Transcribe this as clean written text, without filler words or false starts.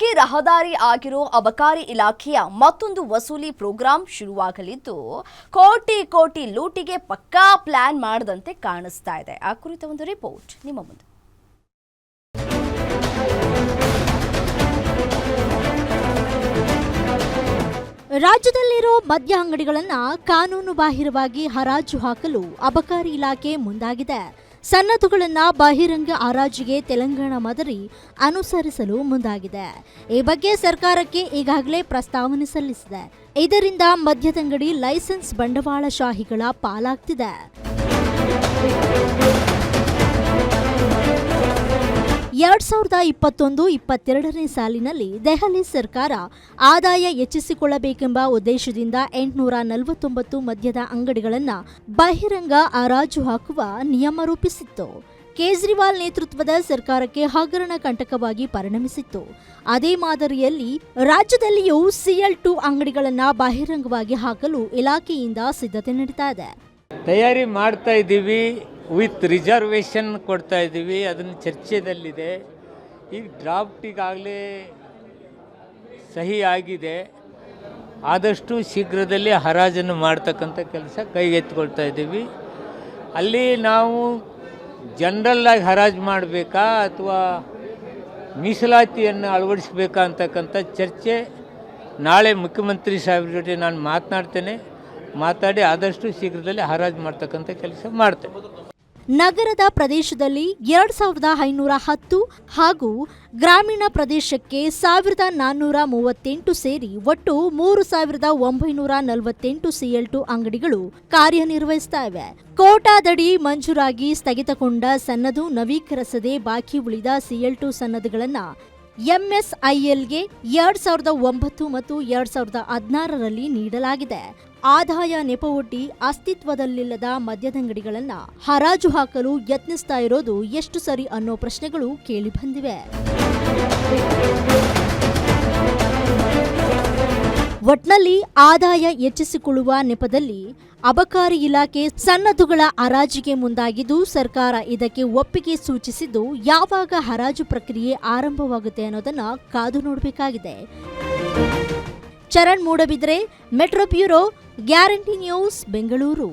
ಮುಖ್ಯ ರಹದಾರಿ ಆಗಿರೋ ಅಬಕಾರಿ ಇಲಾಖೆಯ ಮತ್ತೊಂದು ವಸೂಲಿ ಪ್ರೋಗ್ರಾಂ ಶುರುವಾಗಲಿದ್ದು ಕೋಟಿ ಕೋಟಿ ಲೂಟಿಗೆ ಪಕ್ಕಾ ಪ್ಲಾನ್ ಮಾಡದಂತೆ ಕಾಣಿಸ್ತಾ ಇದೆ. ಆ ಕುರಿತ ಒಂದು ರಿಪೋರ್ಟ್ ನಿಮ್ಮ ಮುಂದೆ. ರಾಜ್ಯದಲ್ಲಿರೋ ಮದ್ಯ ಅಂಗಡಿಗಳನ್ನು ಕಾನೂನು ಬಾಹಿರವಾಗಿ ಹರಾಜು ಹಾಕಲು ಅಬಕಾರಿ ಇಲಾಖೆ ಮುಂದಾಗಿದೆ. ಸನ್ನದ್ದುಗಳನ್ನು ಬಹಿರಂಗ ಹರಾಜಿಗೆ ತೆಲಂಗಾಣ ಮಾದರಿ ಅನುಸರಿಸಲು ಮುಂದಾಗಿದೆ. ಈ ಬಗ್ಗೆ ಸರ್ಕಾರಕ್ಕೆ ಈಗಾಗಲೇ ಪ್ರಸ್ತಾವನೆ ಸಲ್ಲಿಸಿದೆ. ಇದರಿಂದ ಮದ್ಯದಂಗಡಿ ಲೈಸೆನ್ಸ್ ಬಂಡವಾಳಶಾಹಿಗಳ ಪಾಲಾಗ್ತಿದೆ. 2021-22ನೇ ಸಾಲಿನಲ್ಲಿ ದೆಹಲಿ ಸರ್ಕಾರ ಆದಾಯ ಹೆಚ್ಚಿಸಿಕೊಳ್ಳಬೇಕೆಂಬ ಉದ್ದೇಶದಿಂದ 849 ಮದ್ಯದ ಅಂಗಡಿಗಳನ್ನು ಬಹಿರಂಗ ಹರಾಜು ಹಾಕುವ ನಿಯಮ ರೂಪಿಸಿತ್ತು. ಕೇಜ್ರಿವಾಲ್ ನೇತೃತ್ವದ ಸರ್ಕಾರಕ್ಕೆ ಹಗರಣ ಕಂಟಕವಾಗಿ ಪರಿಣಮಿಸಿತ್ತು. ಅದೇ ಮಾದರಿಯಲ್ಲಿ ರಾಜ್ಯದಲ್ಲಿಯೂ CL2 ಅಂಗಡಿಗಳನ್ನು ಬಹಿರಂಗವಾಗಿ ಹಾಕಲು ಇಲಾಖೆಯಿಂದ ಸಿದ್ಧತೆ ನಡೀತಾ ಇದೆ. ತಯಾರಿ ಮಾಡ್ತಾ ಇದ್ದೀವಿ. ವಿತ್ ರಿಸರ್ವೇಷನ್ ಕೊಡ್ತಾ ಇದ್ದೀವಿ. ಅದನ್ನು ಚರ್ಚೆದಲ್ಲಿದೆ. ಈಗ ಡ್ರಾಫ್ಟಿಗಾಗಲೇ ಸಹಿ ಆಗಿದೆ. ಆದಷ್ಟು ಶೀಘ್ರದಲ್ಲಿ ಹರಾಜನ್ನು ಮಾಡ್ತಕ್ಕಂಥ ಕೆಲಸ ಕೈಗೆತ್ತಿಕೊಳ್ತಾ ಇದ್ದೀವಿ. ಅಲ್ಲಿ ನಾವು ಜನರಲ್ಲಾಗಿ ಹರಾಜು ಮಾಡಬೇಕಾ ಅಥವಾ ಮೀಸಲಾತಿಯನ್ನು ಅಳವಡಿಸಬೇಕಾ ಅಂತಕ್ಕಂಥ ಚರ್ಚೆ ನಾಳೆ ಮುಖ್ಯಮಂತ್ರಿ ಸಾಹೇಬ್ರ ಜೊತೆ ನಾನು ಮಾತಾಡಿ ಆದಷ್ಟು ಶೀಘ್ರದಲ್ಲಿ ಹರಾಜು ಮಾಡ್ತಕ್ಕಂಥ ಕೆಲಸ ಮಾಡ್ತೇವೆ. ನಗರದ ಪ್ರದೇಶದಲ್ಲಿ 2510 ಹಾಗೂ ಗ್ರಾಮೀಣ ಪ್ರದೇಶಕ್ಕೆ 1438 ಸೇರಿ ಒಟ್ಟು 3948 CL2 ಅಂಗಡಿಗಳು ಕಾರ್ಯನಿರ್ವಹಿಸ್ತಾ ಇವೆ. ಕೋಟಾದಡಿ ಮಂಜೂರಾಗಿ ಸ್ಥಗಿತಗೊಂಡ ಸನ್ನದು ನವೀಕರಿಸದೆ ಬಾಕಿ ಉಳಿದ CL2 ಸನ್ನದುಗಳನ್ನು MSILಗೆ 2009 ಮತ್ತು 2016ರಲ್ಲಿ ನೀಡಲಾಗಿದೆ. ಆದಾಯ ನೆಪವೊಡ್ಡಿ ಅಸ್ತಿತ್ವದಲ್ಲಿಲ್ಲದ ಮದ್ಯದಂಗಡಿಗಳನ್ನು ಹರಾಜು ಹಾಕಲು ಯತ್ನಿಸ್ತಾ ಇರೋದು ಎಷ್ಟು ಸರಿ ಅನ್ನೋ ಪ್ರಶ್ನೆಗಳು ಕೇಳಿಬಂದಿವೆ. ಒಟ್ನಲ್ಲಿ ಆದಾಯ ಹೆಚ್ಚಿಸಿಕೊಳ್ಳುವ ನೆಪದಲ್ಲಿ ಅಬಕಾರಿ ಇಲಾಖೆ ಸನ್ನದ್ದುಗಳ ಹರಾಜಿಗೆ ಮುಂದಾಗಿದ್ದು ಸರ್ಕಾರ ಇದಕ್ಕೆ ಒಪ್ಪಿಗೆ ಸೂಚಿಸಿದ್ದು ಯಾವಾಗ ಹರಾಜು ಪ್ರಕ್ರಿಯೆ ಆರಂಭವಾಗುತ್ತೆ ಅನ್ನೋದನ್ನ ಕಾದು ನೋಡಬೇಕಾಗಿದೆ. Charan Moodbidri, metro bureau, guarantee news, Bengaluru.